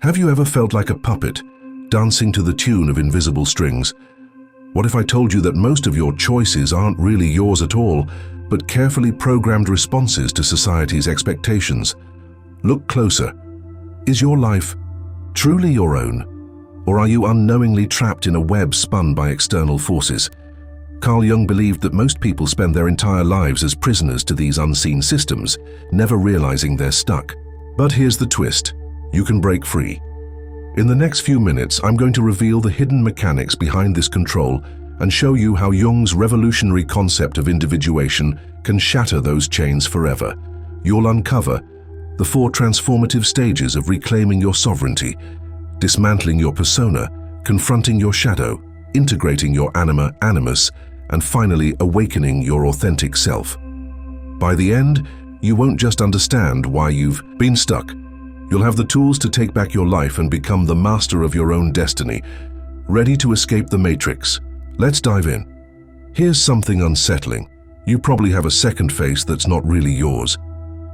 Have you ever felt like a puppet, dancing to the tune of invisible strings? What if I told you that most of your choices aren't really yours at all, but carefully programmed responses to society's expectations? Look closer. Is your life truly your own, or are you unknowingly trapped in a web spun by external forces? Carl Jung believed that most people spend their entire lives as prisoners to these unseen systems, never realizing they're stuck. But here's the twist. You can break free. In the next few minutes, I'm going to reveal the hidden mechanics behind this control and show you how Jung's revolutionary concept of individuation can shatter those chains forever. You'll uncover the 4 transformative stages of reclaiming your sovereignty, dismantling your persona, confronting your shadow, integrating your anima, animus, and finally awakening your authentic self. By the end, you won't just understand why you've been stuck. You'll have the tools to take back your life and become the master of your own destiny, ready to escape the matrix. Let's dive in. Here's something unsettling. You probably have a second face that's not really yours.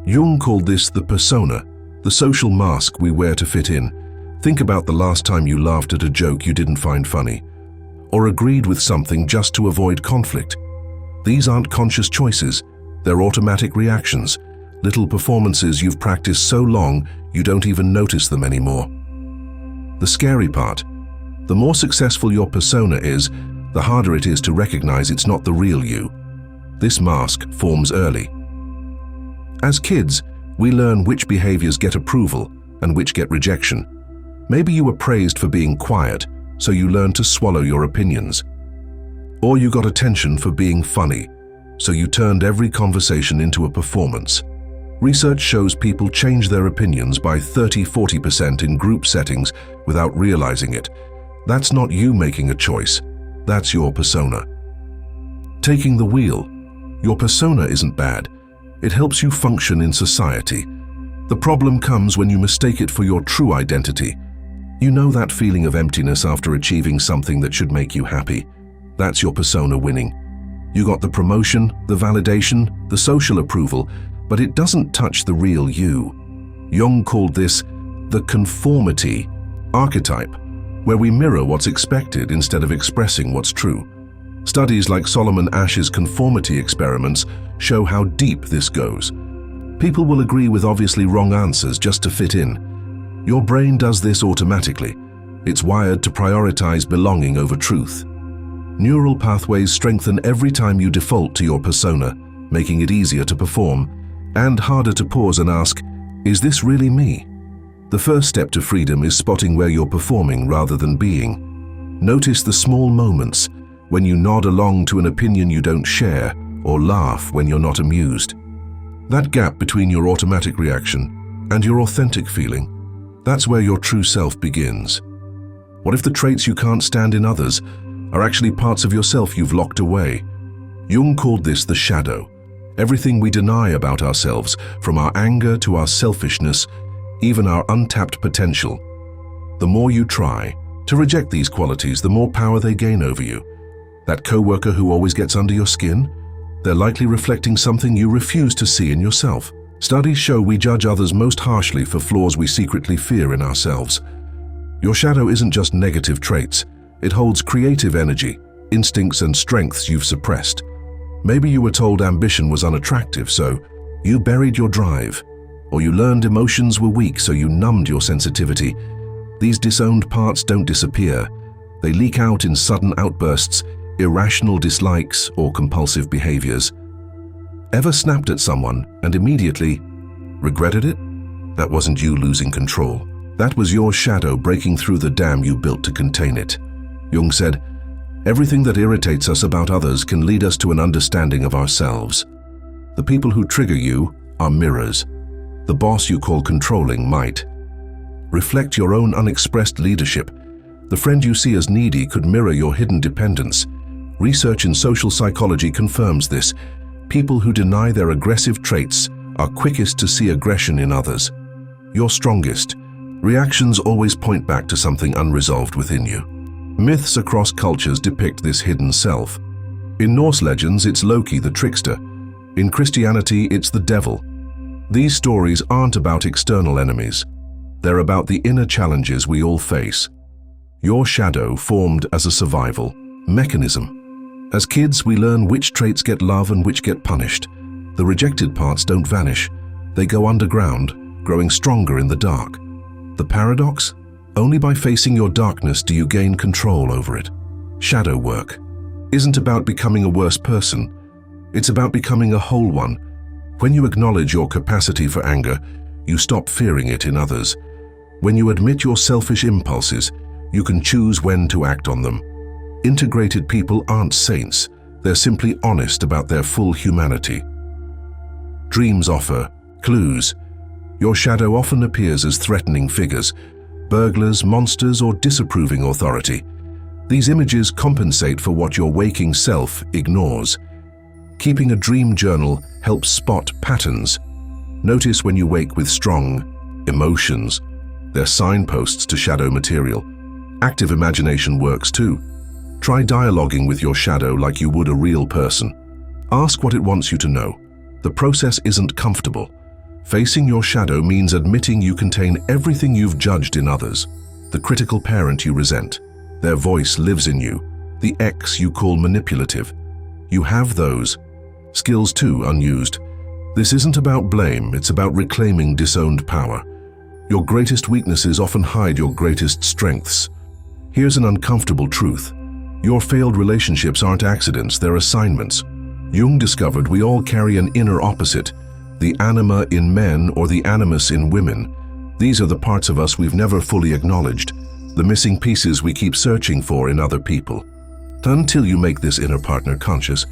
Jung called this the persona, the social mask we wear to fit in. Think about the last time you laughed at a joke you didn't find funny, or agreed with something just to avoid conflict. These aren't conscious choices, they're automatic reactions, little performances you've practiced so long you don't even notice them anymore. The scary part, the more successful your persona is, the harder it is to recognize it's not the real you. This mask forms early. As kids, we learn which behaviors get approval and which get rejection. Maybe you were praised for being quiet, so you learned to swallow your opinions. Or you got attention for being funny, so you turned every conversation into a performance. Research shows people change their opinions by 30–40% in group settings without realizing it. That's not you making a choice, that's your persona. Taking the wheel. Your persona isn't bad. It helps you function in society. The problem comes when you mistake it for your true identity. You know that feeling of emptiness after achieving something that should make you happy. That's your persona winning. You got the promotion, the validation, the social approval, but it doesn't touch the real you. Jung called this the conformity archetype, where we mirror what's expected instead of expressing what's true. Studies like Solomon Ash's conformity experiments show how deep this goes. People will agree with obviously wrong answers just to fit in. Your brain does this automatically. It's wired to prioritize belonging over truth. Neural pathways strengthen every time you default to your persona, making it easier to perform and harder to pause and ask, is this really me? The first step to freedom is spotting where you're performing rather than being. Notice the small moments when you nod along to an opinion you don't share or laugh when you're not amused. That gap between your automatic reaction and your authentic feeling, that's where your true self begins. What if the traits you can't stand in others are actually parts of yourself you've locked away? Jung called this the shadow. Everything we deny about ourselves, from our anger to our selfishness, even our untapped potential. The more you try to reject these qualities, the more power they gain over you. That coworker who always gets under your skin, they're likely reflecting something you refuse to see in yourself. Studies show we judge others most harshly for flaws we secretly fear in ourselves. Your shadow isn't just negative traits. It holds creative energy, instincts and strengths you've suppressed. Maybe you were told ambition was unattractive, so you buried your drive. Or you learned emotions were weak, so you numbed your sensitivity. These disowned parts don't disappear. They leak out in sudden outbursts, irrational dislikes, or compulsive behaviors. Ever snapped at someone and immediately regretted it? That wasn't you losing control. That was your shadow breaking through the dam you built to contain it. Jung said, everything that irritates us about others can lead us to an understanding of ourselves. The people who trigger you are mirrors. The boss you call controlling might reflect your own unexpressed leadership. The friend you see as needy could mirror your hidden dependence. Research in social psychology confirms this. People who deny their aggressive traits are quickest to see aggression in others. You're strongest. Reactions always point back to something unresolved within you. Myths across cultures depict this hidden self. In Norse legends, it's Loki the trickster. In Christianity, it's the devil. These stories aren't about external enemies. They're about the inner challenges we all face. Your shadow formed as a survival mechanism. As kids, we learn which traits get love and which get punished. The rejected parts don't vanish. They go underground, growing stronger in the dark. The paradox? Only by facing your darkness do you gain control over it. Shadow work isn't about becoming a worse person. It's about becoming a whole one. When you acknowledge your capacity for anger, you stop fearing it in others. When you admit your selfish impulses, you can choose when to act on them. Integrated people aren't saints. They're simply honest about their full humanity. Dreams offer clues. Your shadow often appears as threatening figures, burglars, monsters, or disapproving authority. These images compensate for what your waking self ignores. Keeping a dream journal helps spot patterns. Notice when you wake with strong emotions. They're signposts to shadow material. Active imagination works too. Try dialoguing with your shadow like you would a real person. Ask what it wants you to know. The process isn't comfortable. Facing your shadow means admitting you contain everything you've judged in others. The critical parent you resent. Their voice lives in you. The ex you call manipulative. You have those. Skills too unused. This isn't about blame, it's about reclaiming disowned power. Your greatest weaknesses often hide your greatest strengths. Here's an uncomfortable truth. Your failed relationships aren't accidents, they're assignments. Jung discovered we all carry an inner opposite, the anima in men or the animus in women. These are the parts of us we've never fully acknowledged, the missing pieces we keep searching for in other people. Until you make this inner partner conscious,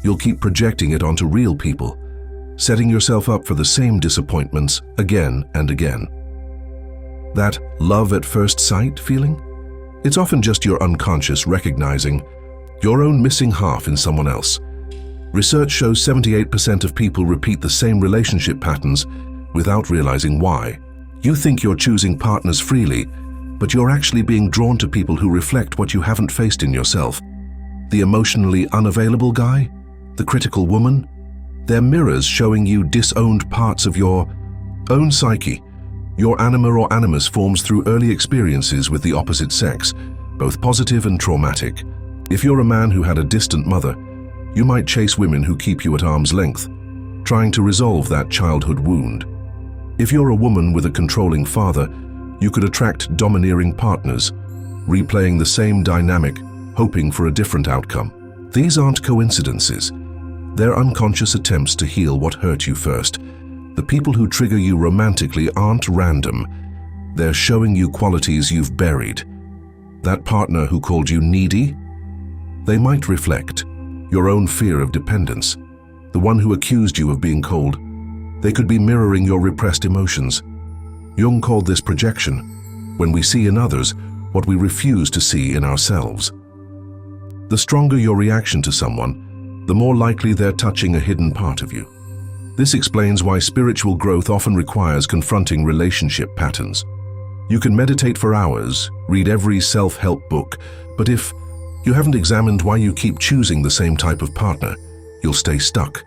you'll keep projecting it onto real people, setting yourself up for the same disappointments again and again. That love at first sight feeling? It's often just your unconscious recognizing your own missing half in someone else. Research shows 78% of people repeat the same relationship patterns without realizing why. You think you're choosing partners freely, but you're actually being drawn to people who reflect what you haven't faced in yourself. The emotionally unavailable guy? The critical woman? They're mirrors showing you disowned parts of your own psyche. Your anima or animus forms through early experiences with the opposite sex, both positive and traumatic. If you're a man who had a distant mother, you might chase women who keep you at arm's length, trying to resolve that childhood wound. If you're a woman with a controlling father, you could attract domineering partners, replaying the same dynamic, hoping for a different outcome. These aren't coincidences. They're unconscious attempts to heal what hurt you first. The people who trigger you romantically aren't random. They're showing you qualities you've buried. That partner who called you needy? They might reflect your own fear of dependence. The one who accused you of being cold. They could be mirroring your repressed emotions. Jung called this projection, when we see in others what we refuse to see in ourselves. The stronger your reaction to someone, the more likely they're touching a hidden part of you. This explains why spiritual growth often requires confronting relationship patterns. You can meditate for hours, read every self-help book, but if you haven't examined why you keep choosing the same type of partner, you'll stay stuck.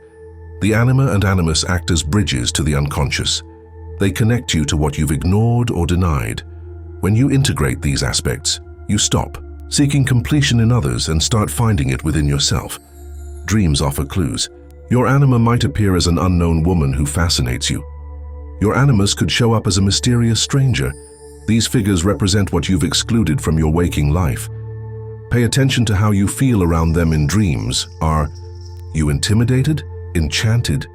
The anima and animus act as bridges to the unconscious. They connect you to what you've ignored or denied. When you integrate these aspects, you stop seeking completion in others and start finding it within yourself. Dreams offer clues. Your anima might appear as an unknown woman who fascinates you. Your animus could show up as a mysterious stranger. These figures represent what you've excluded from your waking life. Pay attention to how you feel around them in dreams. Are you intimidated? Enchanted?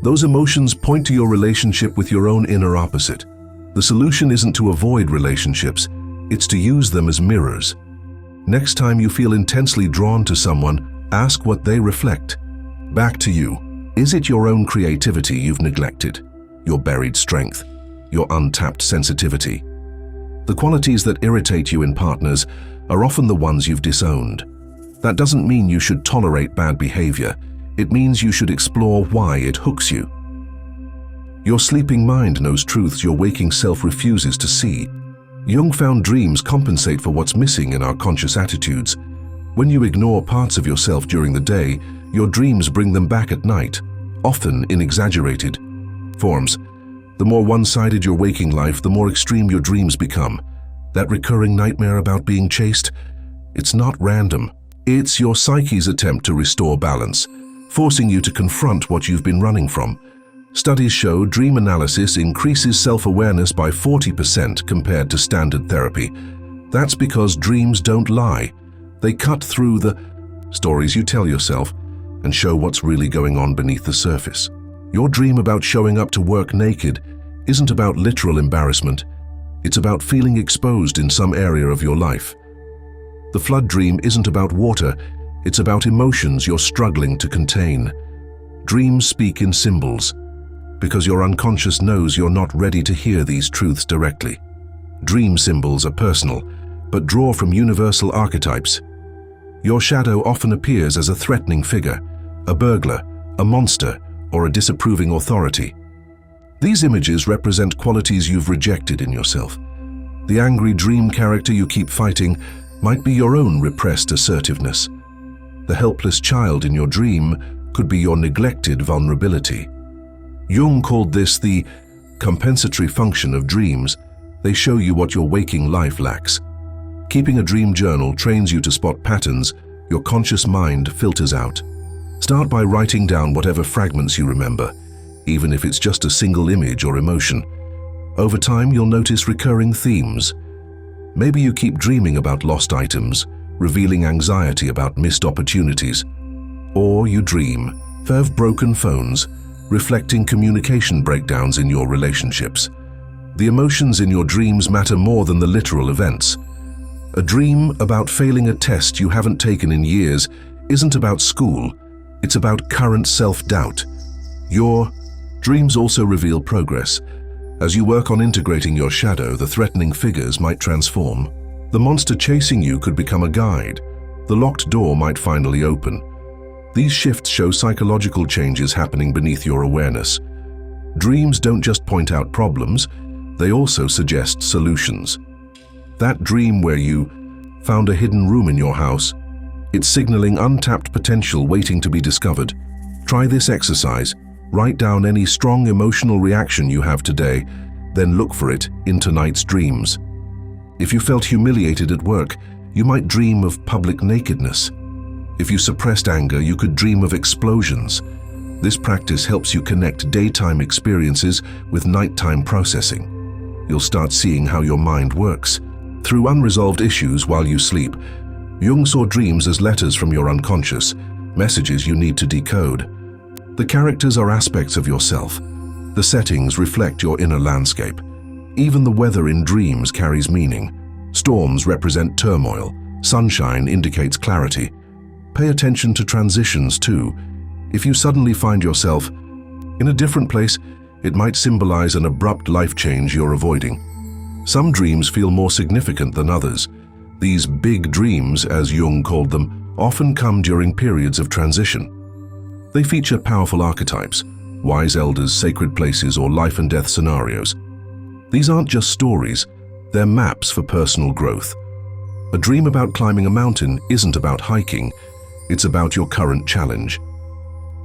Those emotions point to your relationship with your own inner opposite. The solution isn't to avoid relationships, it's to use them as mirrors. Next time you feel intensely drawn to someone, ask what they reflect. Back to you. Is it your own creativity you've neglected? Your buried strength? Your untapped sensitivity? The qualities that irritate you in partners are often the ones you've disowned. That doesn't mean you should tolerate bad behavior. It means you should explore why it hooks you. Your sleeping mind knows truths your waking self refuses to see. Jung found dreams compensate for what's missing in our conscious attitudes. When you ignore parts of yourself during the day, your dreams bring them back at night, often in exaggerated forms. The more one-sided your waking life, the more extreme your dreams become. That recurring nightmare about being chased, it's not random. It's your psyche's attempt to restore balance, forcing you to confront what you've been running from. Studies show dream analysis increases self-awareness by 40% compared to standard therapy. That's because dreams don't lie. They cut through the stories you tell yourself and show what's really going on beneath the surface. Your dream about showing up to work naked isn't about literal embarrassment. It's about feeling exposed in some area of your life. The flood dream isn't about water. It's about emotions you're struggling to contain. Dreams speak in symbols, because your unconscious knows you're not ready to hear these truths directly. Dream symbols are personal, but draw from universal archetypes. Your shadow often appears as a threatening figure, a burglar, a monster, or a disapproving authority. These images represent qualities you've rejected in yourself. The angry dream character you keep fighting might be your own repressed assertiveness. The helpless child in your dream could be your neglected vulnerability. Jung called this the compensatory function of dreams. They show you what your waking life lacks. Keeping a dream journal trains you to spot patterns your conscious mind filters out. Start by writing down whatever fragments you remember, even if it's just a single image or emotion. Over time, you'll notice recurring themes. Maybe you keep dreaming about lost items, revealing anxiety about missed opportunities. Or you dream of broken phones, reflecting communication breakdowns in your relationships. The emotions in your dreams matter more than the literal events. A dream about failing a test you haven't taken in years isn't about school, it's about current self-doubt. Your dreams also reveal progress. As you work on integrating your shadow, the threatening figures might transform. The monster chasing you could become a guide. The locked door might finally open. These shifts show psychological changes happening beneath your awareness. Dreams don't just point out problems, they also suggest solutions. That dream where you found a hidden room in your house, it's signaling untapped potential waiting to be discovered. Try this exercise. Write down any strong emotional reaction you have today, then look for it in tonight's dreams. If you felt humiliated at work, you might dream of public nakedness. If you suppressed anger, you could dream of explosions. This practice helps you connect daytime experiences with nighttime processing. You'll start seeing how your mind works. Through unresolved issues while you sleep, Jung saw dreams as letters from your unconscious, messages you need to decode. The characters are aspects of yourself. The settings reflect your inner landscape. Even the weather in dreams carries meaning. Storms represent turmoil. Sunshine indicates clarity. Pay attention to transitions too. If you suddenly find yourself in a different place, it might symbolize an abrupt life change you're avoiding. Some dreams feel more significant than others. These big dreams, as Jung called them, often come during periods of transition. They feature powerful archetypes, wise elders, sacred places, or life and death scenarios. These aren't just stories, they're maps for personal growth. A dream about climbing a mountain isn't about hiking, it's about your current challenge.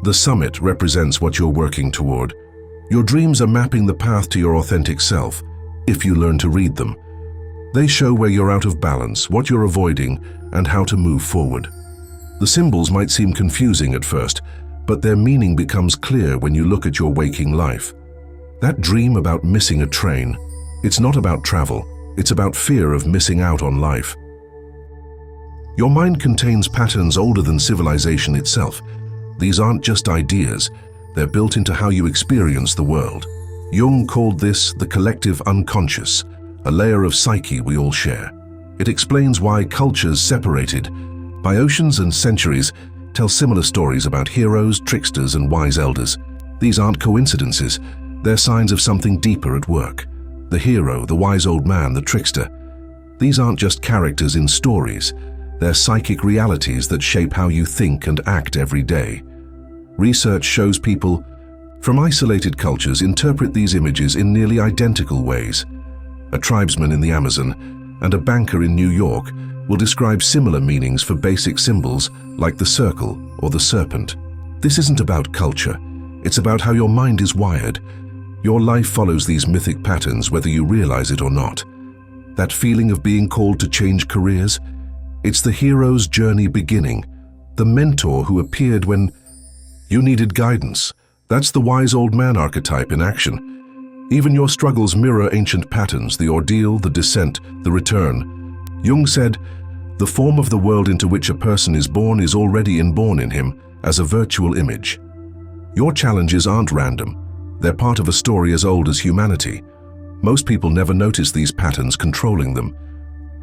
The summit represents what you're working toward. Your dreams are mapping the path to your authentic self, if you learn to read them. They show where you're out of balance, what you're avoiding, and how to move forward. The symbols might seem confusing at first, but their meaning becomes clear when you look at your waking life. That dream about missing a train, it's not about travel, it's about fear of missing out on life. Your mind contains patterns older than civilization itself. These aren't just ideas, they're built into how you experience the world. Jung called this the collective unconscious, a layer of psyche we all share. It explains why cultures separated by oceans and centuries tell similar stories about heroes, tricksters, and wise elders. These aren't coincidences, they're signs of something deeper at work. The hero, the wise old man, the trickster. These aren't just characters in stories, they're psychic realities that shape how you think and act every day. Research shows people from isolated cultures interpret these images in nearly identical ways. A tribesman in the Amazon and a banker in New York will describe similar meanings for basic symbols like the circle or the serpent. This isn't about culture, it's about how your mind is wired. Your life follows these mythic patterns whether you realize it or not. That feeling of being called to change careers? It's the hero's journey beginning, the mentor who appeared when you needed guidance. That's the wise old man archetype in action. Even your struggles mirror ancient patterns, the ordeal, the descent, the return. Jung said, "The form of the world into which a person is born is already inborn in him as a virtual image." Your challenges aren't random. They're part of a story as old as humanity. Most people never notice these patterns controlling them.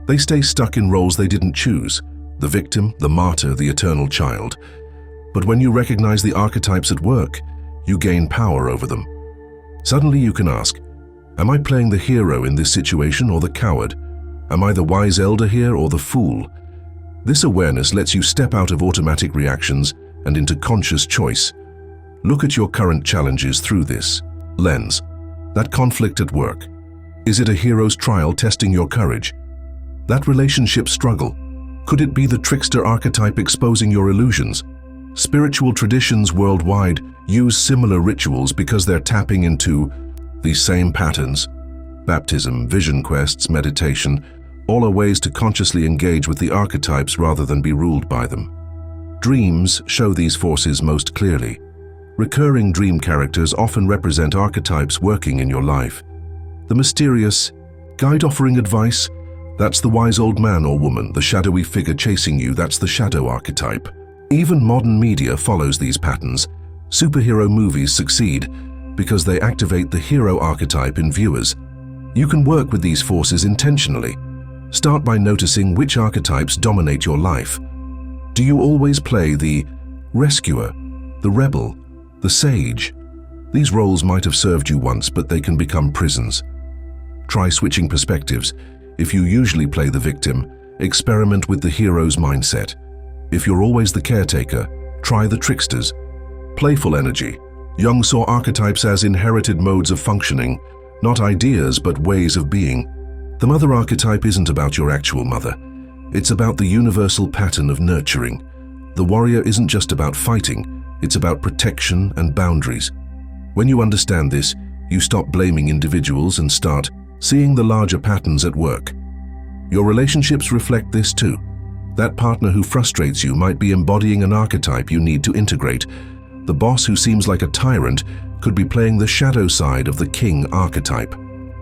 They stay stuck in roles they didn't choose, the victim, the martyr, the eternal child. But when you recognize the archetypes at work, you gain power over them. Suddenly you can ask, am I playing the hero in this situation or the coward? Am I the wise elder here or the fool? This awareness lets you step out of automatic reactions and into conscious choice. Look at your current challenges through this lens. That conflict at work. Is it a hero's trial testing your courage? That relationship struggle. Could it be the trickster archetype exposing your illusions? Spiritual traditions worldwide use similar rituals because they're tapping into these same patterns. Baptism, vision quests, meditation, all are ways to consciously engage with the archetypes rather than be ruled by them. Dreams show these forces most clearly. Recurring dream characters often represent archetypes working in your life. The mysterious guide offering advice, that's the wise old man or woman. The shadowy figure chasing you, that's the shadow archetype. Even modern media follows these patterns. Superhero movies succeed because they activate the hero archetype in viewers. You can work with these forces intentionally. Start by noticing which archetypes dominate your life. Do you always play the rescuer, the rebel, the sage? These roles might have served you once, but they can become prisons. Try switching perspectives. If you usually play the victim, experiment with the hero's mindset. If you're always the caretaker, try the trickster's playful energy. Jung saw archetypes as inherited modes of functioning, not ideas but ways of being. The mother archetype isn't about your actual mother. It's about the universal pattern of nurturing. The warrior isn't just about fighting, it's about protection and boundaries. When you understand this, you stop blaming individuals and start seeing the larger patterns at work. Your relationships reflect this too. That partner who frustrates you might be embodying an archetype you need to integrate. The boss who seems like a tyrant could be playing the shadow side of the king archetype.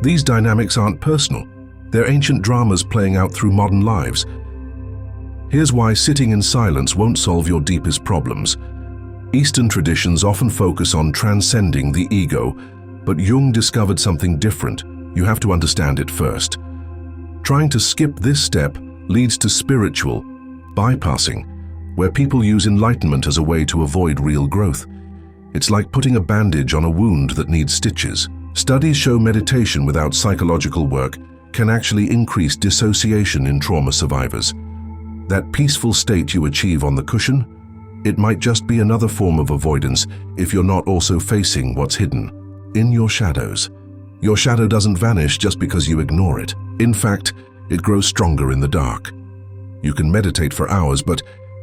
These dynamics aren't personal. They're ancient dramas playing out through modern lives. Here's why sitting in silence won't solve your deepest problems. Eastern traditions often focus on transcending the ego, but Jung discovered something different. You have to understand it first. Trying to skip this step leads to spiritual bypassing, where people use enlightenment as a way to avoid real growth. It's like putting a bandage on a wound that needs stitches. Studies show meditation without psychological work can actually increase dissociation in trauma survivors. That peaceful state you achieve on the cushion, it might just be another form of avoidance if you're not also facing what's hidden in your shadows. Your shadow doesn't vanish just because you ignore it. In fact, it grows stronger in the dark. You can meditate for hours, but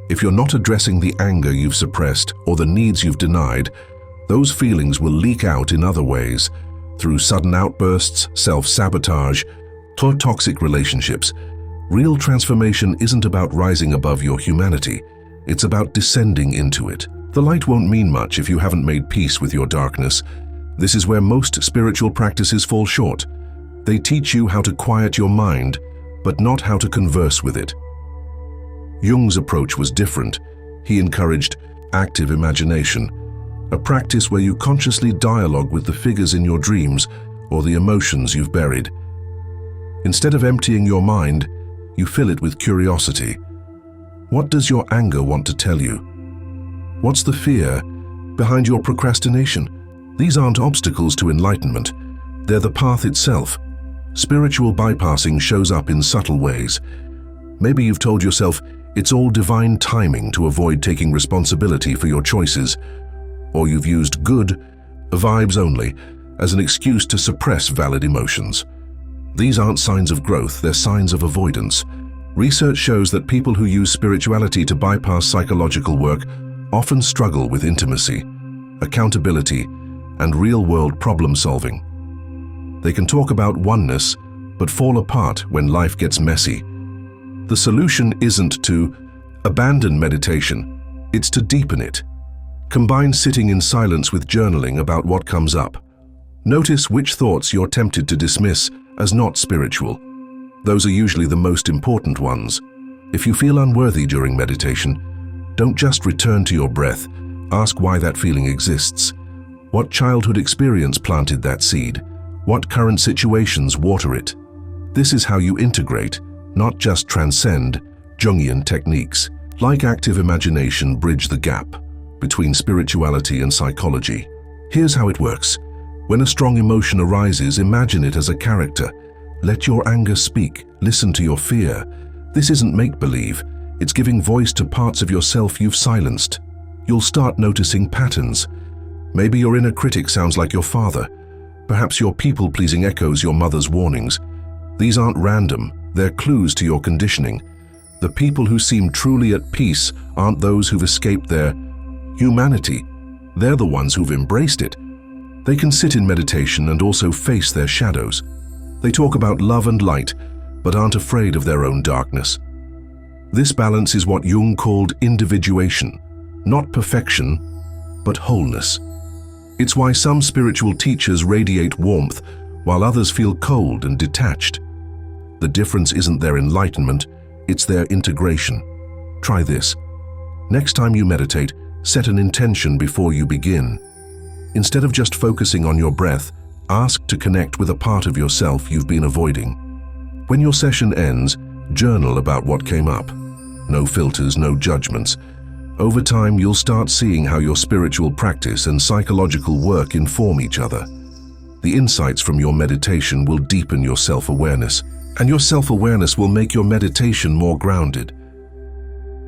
if you're not addressing the anger you've suppressed or the needs you've denied, those feelings will leak out in other ways, through sudden outbursts, self-sabotage, or toxic relationships. Real transformation isn't about rising above your humanity. It's about descending into it. The light won't mean much if you haven't made peace with your darkness. This is where most spiritual practices fall short. They teach you how to quiet your mind, but not how to converse with it. Jung's approach was different. He encouraged active imagination, a practice where you consciously dialogue with the figures in your dreams or the emotions you've buried. Instead of emptying your mind, you fill it with curiosity. What does your anger want to tell you? What's the fear behind your procrastination? These aren't obstacles to enlightenment. They're the path itself. Spiritual bypassing shows up in subtle ways. Maybe you've told yourself it's all divine timing to avoid taking responsibility for your choices, or you've used good vibes only as an excuse to suppress valid emotions. These aren't signs of growth, they're signs of avoidance. Research shows that people who use spirituality to bypass psychological work often struggle with intimacy, accountability, and real-world problem-solving. They can talk about oneness, but fall apart when life gets messy. The solution isn't to abandon meditation, it's to deepen it. Combine sitting in silence with journaling about what comes up. Notice which thoughts you're tempted to dismiss as not spiritual. Those are usually the most important ones. If you feel unworthy during meditation, don't just return to your breath. Ask why that feeling exists. What childhood experience planted that seed? What current situations water it? This is how you integrate, not just transcend, Jungian techniques. Like active imagination, bridge the gap between spirituality and psychology. Here's how it works. When a strong emotion arises, imagine it as a character. Let your anger speak. Listen to your fear. This isn't make-believe. It's giving voice to parts of yourself you've silenced. You'll start noticing patterns. Maybe your inner critic sounds like your father. Perhaps your people-pleasing echoes your mother's warnings. These aren't random. They're clues to your conditioning. The people who seem truly at peace aren't those who've escaped their humanity. They're the ones who've embraced it. They can sit in meditation and also face their shadows. They talk about love and light, but aren't afraid of their own darkness. This balance is what Jung called individuation, not perfection, but wholeness. It's why some spiritual teachers radiate warmth, while others feel cold and detached. The difference isn't their enlightenment, it's their integration. Try this. Next time you meditate, set an intention before you begin. Instead of just focusing on your breath, ask to connect with a part of yourself you've been avoiding. When your session ends, journal about what came up. No filters, no judgments. Over time, you'll start seeing how your spiritual practice and psychological work inform each other. The insights from your meditation will deepen your self-awareness, and your self-awareness will make your meditation more grounded.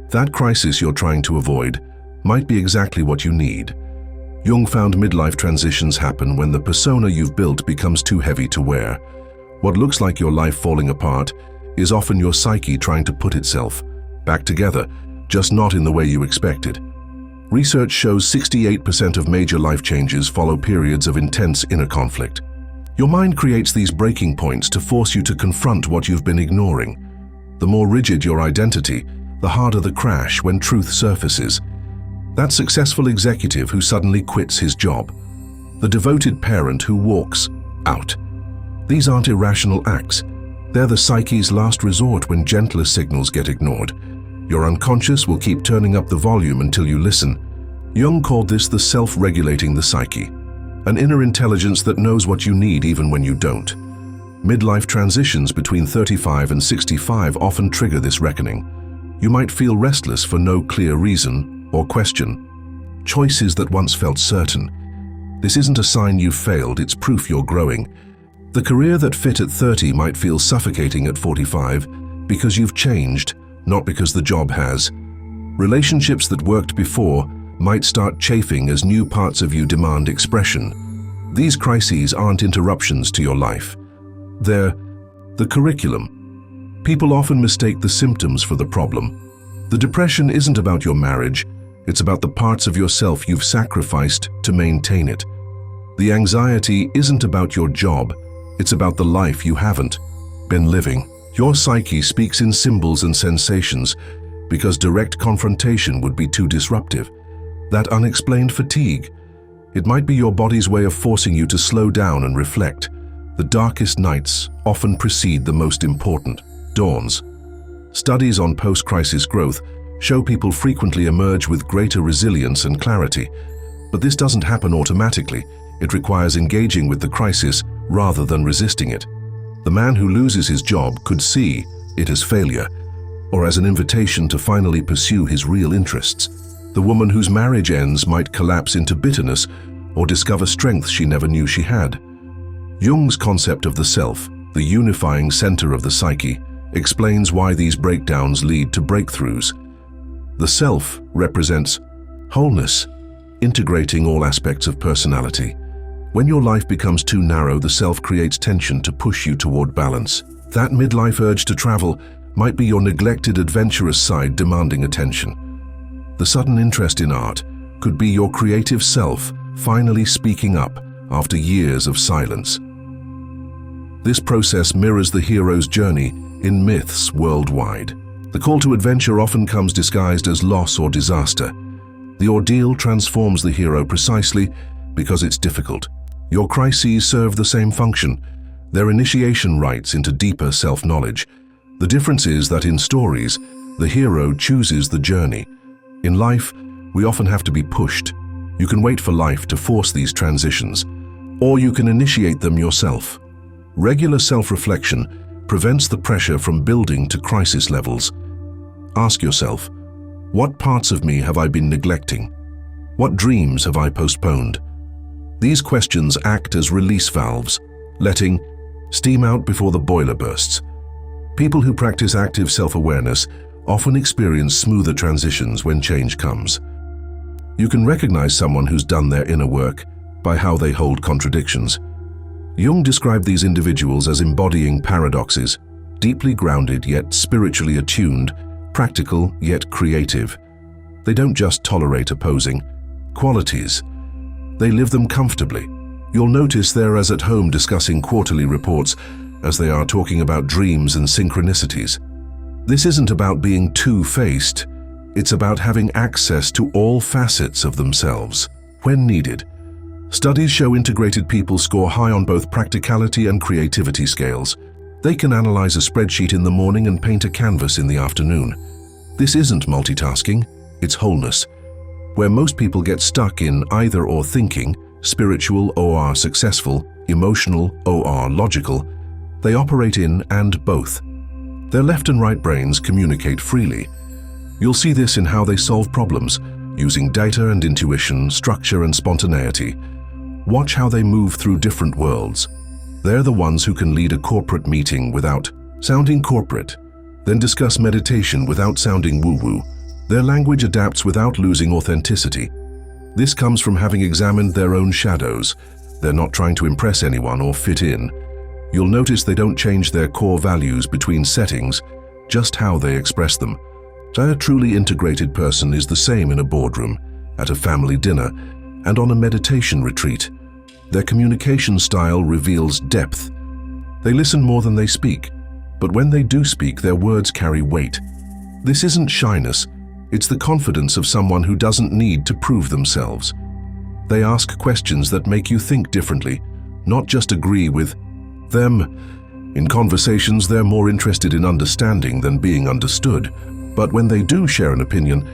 That crisis you're trying to avoid might be exactly what you need. Jung found midlife transitions happen when the persona you've built becomes too heavy to wear. What looks like your life falling apart is often your psyche trying to put itself back together, just not in the way you expected. Research shows 68% of major life changes follow periods of intense inner conflict. Your mind creates these breaking points to force you to confront what you've been ignoring. The more rigid your identity, the harder the crash when truth surfaces. That successful executive who suddenly quits his job. The devoted parent who walks out. These aren't irrational acts. They're the psyche's last resort when gentler signals get ignored. Your unconscious will keep turning up the volume until you listen. Jung called this the self-regulating the psyche, an inner intelligence that knows what you need even when you don't. Midlife transitions between 35 and 65 often trigger this reckoning. You might feel restless for no clear reason or question choices that once felt certain. This isn't a sign you've failed, it's proof you're growing. The career that fit at 30 might feel suffocating at 45 because you've changed, not because the job has. Relationships that worked before might start chafing as new parts of you demand expression. These crises aren't interruptions to your life. They're the curriculum. People often mistake the symptoms for the problem. The depression isn't about your marriage, it's about the parts of yourself you've sacrificed to maintain it. The anxiety isn't about your job, it's about the life you haven't been living. Your psyche speaks in symbols and sensations because direct confrontation would be too disruptive. That unexplained fatigue, it might be your body's way of forcing you to slow down and reflect. The darkest nights often precede the most important dawns. Studies on post-crisis growth show people frequently emerge with greater resilience and clarity. But this doesn't happen automatically. It requires engaging with the crisis rather than resisting it. The man who loses his job could see it as failure, or as an invitation to finally pursue his real interests. The woman whose marriage ends might collapse into bitterness or discover strength she never knew she had. Jung's concept of the self, the unifying center of the psyche, explains why these breakdowns lead to breakthroughs. The self represents wholeness, integrating all aspects of personality. When your life becomes too narrow, the self creates tension to push you toward balance. That midlife urge to travel might be your neglected adventurous side demanding attention. The sudden interest in art could be your creative self finally speaking up after years of silence. This process mirrors the hero's journey in myths worldwide. The call to adventure often comes disguised as loss or disaster. The ordeal transforms the hero precisely because it's difficult. Your crises serve the same function. They're initiation rites into deeper self-knowledge. The difference is that in stories, the hero chooses the journey. In life, we often have to be pushed. You can wait for life to force these transitions, or you can initiate them yourself. Regular self-reflection prevents the pressure from building to crisis levels. Ask yourself, what parts of me have I been neglecting? What dreams have I postponed? These questions act as release valves, letting steam out before the boiler bursts. People who practice active self-awareness often experience smoother transitions when change comes. You can recognize someone who's done their inner work by how they hold contradictions. Jung described these individuals as embodying paradoxes, deeply grounded yet spiritually attuned, practical yet creative. They don't just tolerate opposing qualities, they live them comfortably. You'll notice they're as at home discussing quarterly reports as they are talking about dreams and synchronicities. This isn't about being two-faced, it's about having access to all facets of themselves when needed. Studies show integrated people score high on both practicality and creativity scales. They can analyze a spreadsheet in the morning and paint a canvas in the afternoon. This isn't multitasking, it's wholeness. Where most people get stuck in either or thinking, spiritual or successful, emotional or logical, they operate in and both. Their left and right brains communicate freely. You'll see this in how they solve problems, using data and intuition, structure and spontaneity. Watch how they move through different worlds. They're the ones who can lead a corporate meeting without sounding corporate, then discuss meditation without sounding woo-woo. Their language adapts without losing authenticity. This comes from having examined their own shadows. They're not trying to impress anyone or fit in. You'll notice they don't change their core values between settings, just how they express them. A truly integrated person is the same in a boardroom, at a family dinner, and on a meditation retreat. Their communication style reveals depth. They listen more than they speak, but when they do speak, their words carry weight. This isn't shyness, it's the confidence of someone who doesn't need to prove themselves. They ask questions that make you think differently, not just agree with them. In conversations, they're more interested in understanding than being understood, but when they do share an opinion,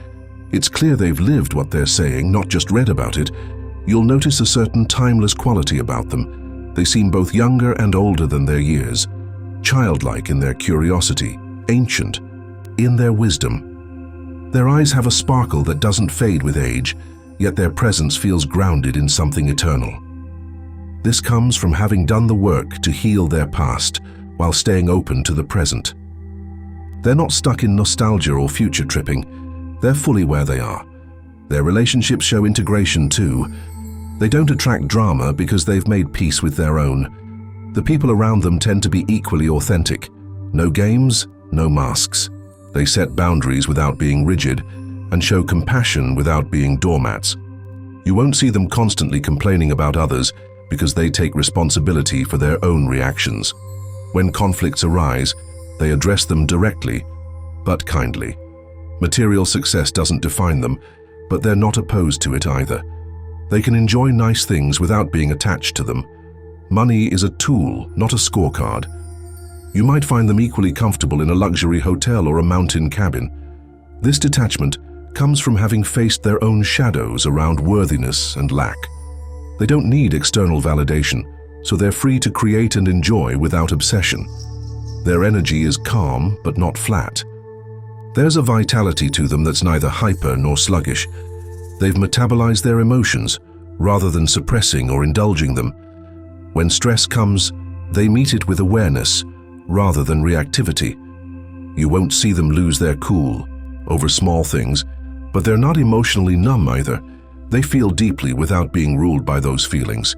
it's clear they've lived what they're saying, not just read about it. You'll notice a certain timeless quality about them. They seem both younger and older than their years, childlike in their curiosity, ancient in their wisdom. Their eyes have a sparkle that doesn't fade with age, yet their presence feels grounded in something eternal. This comes from having done the work to heal their past while staying open to the present. They're not stuck in nostalgia or future tripping. They're fully where they are. Their relationships show integration too. They don't attract drama because they've made peace with their own. The people around them tend to be equally authentic. No games, no masks. They set boundaries without being rigid and show compassion without being doormats. You won't see them constantly complaining about others because they take responsibility for their own reactions. When conflicts arise, they address them directly, but kindly. Material success doesn't define them, but they're not opposed to it either. They can enjoy nice things without being attached to them. Money is a tool, not a scorecard. You might find them equally comfortable in a luxury hotel or a mountain cabin. This detachment comes from having faced their own shadows around worthiness and lack. They don't need external validation, so they're free to create and enjoy without obsession. Their energy is calm but not flat. There's a vitality to them that's neither hyper nor sluggish. They've metabolized their emotions rather than suppressing or indulging them. When stress comes, they meet it with awareness rather than reactivity. You won't see them lose their cool over small things, but they're not emotionally numb either. They feel deeply without being ruled by those feelings.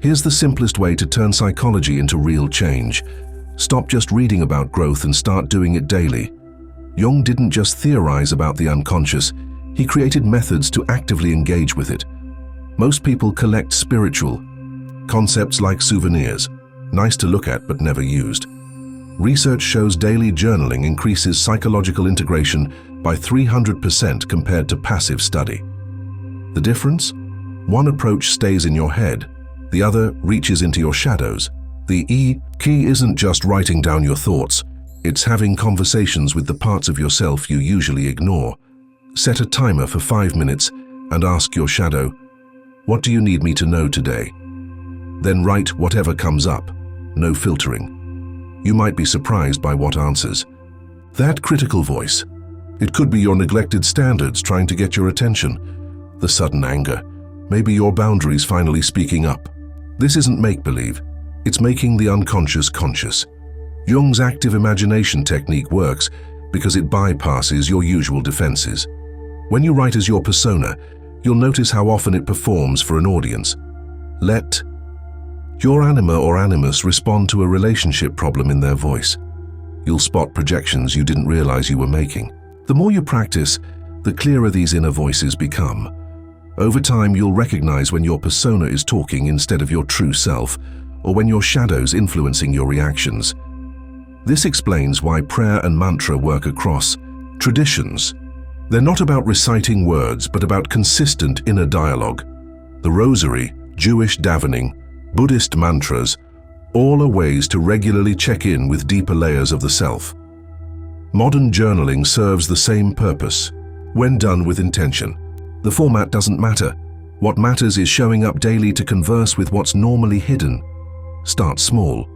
Here's the simplest way to turn psychology into real change. Stop just reading about growth and start doing it daily. Jung didn't just theorize about the unconscious, he created methods to actively engage with it. Most people collect spiritual concepts like souvenirs, nice to look at but never used. Research shows daily journaling increases psychological integration by 300% compared to passive study. The difference? One approach stays in your head, the other reaches into your shadows. The key isn't just writing down your thoughts, it's having conversations with the parts of yourself you usually ignore. Set a timer for 5 minutes and ask your shadow, "What do you need me to know today?" Then write whatever comes up, no filtering. You might be surprised by what answers. That critical voice. It could be your neglected standards trying to get your attention, the sudden anger, maybe your boundaries finally speaking up. This isn't make-believe, it's making the unconscious conscious. Jung's active imagination technique works because it bypasses your usual defenses. When you write as your persona, you'll notice how often it performs for an audience. Let your anima or animus respond to a relationship problem in their voice. You'll spot projections you didn't realize you were making. The more you practice, the clearer these inner voices become. Over time, you'll recognize when your persona is talking instead of your true self, or when your shadow's influencing your reactions. This explains why prayer and mantra work across traditions. They're not about reciting words, but about consistent inner dialogue. The rosary, Jewish davening, Buddhist mantras, all are ways to regularly check in with deeper layers of the self. Modern journaling serves the same purpose, when done with intention. The format doesn't matter. What matters is showing up daily to converse with what's normally hidden. Start small.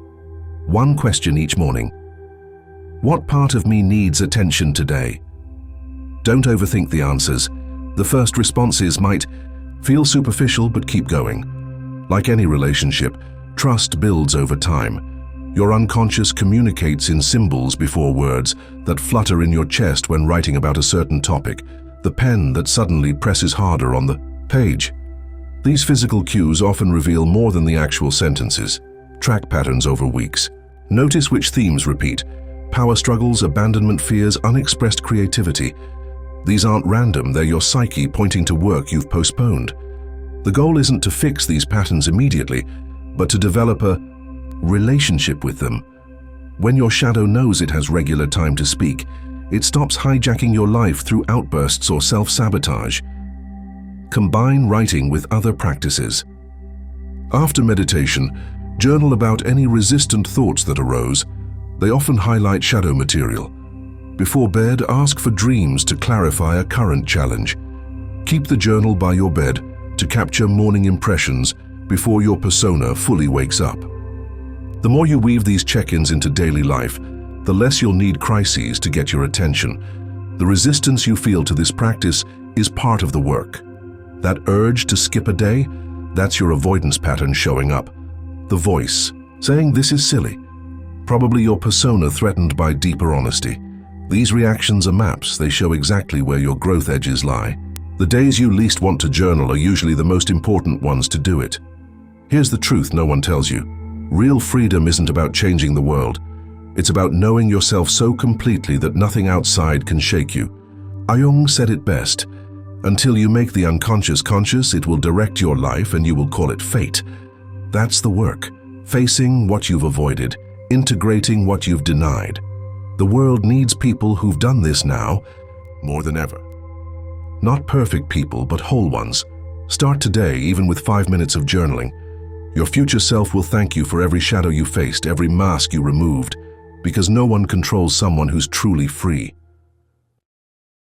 One question each morning. What part of me needs attention today? Don't overthink the answers. The first responses might feel superficial, but keep going. Like any relationship, trust builds over time. Your unconscious communicates in symbols before words that flutter in your chest when writing about a certain topic, the pen that suddenly presses harder on the page. These physical cues often reveal more than the actual sentences. Track patterns over weeks. Notice which themes repeat: power struggles, abandonment fears, unexpressed creativity. These aren't random, they're your psyche pointing to work you've postponed. The goal isn't to fix these patterns immediately, but to develop a relationship with them. When your shadow knows it has regular time to speak, it stops hijacking your life through outbursts or self-sabotage. Combine writing with other practices. After meditation, journal about any resistant thoughts that arose. They often highlight shadow material. Before bed, ask for dreams to clarify a current challenge. Keep the journal by your bed to capture morning impressions before your persona fully wakes up. The more you weave these check-ins into daily life, the less you'll need crises to get your attention. The resistance you feel to this practice is part of the work. That urge to skip a day, that's your avoidance pattern showing up. The voice, saying this is silly. Probably your persona threatened by deeper honesty. These reactions are maps, they show exactly where your growth edges lie. The days you least want to journal are usually the most important ones to do it. Here's the truth no one tells you. Real freedom isn't about changing the world. It's about knowing yourself so completely that nothing outside can shake you. Jung said it best. Until you make the unconscious conscious, it will direct your life and you will call it fate. That's the work. Facing what you've avoided, integrating what you've denied. The world needs people who've done this now, more than ever. Not perfect people, but whole ones. Start today, even with 5 minutes of journaling. Your future self will thank you for every shadow you faced, every mask you removed, because no one controls someone who's truly free.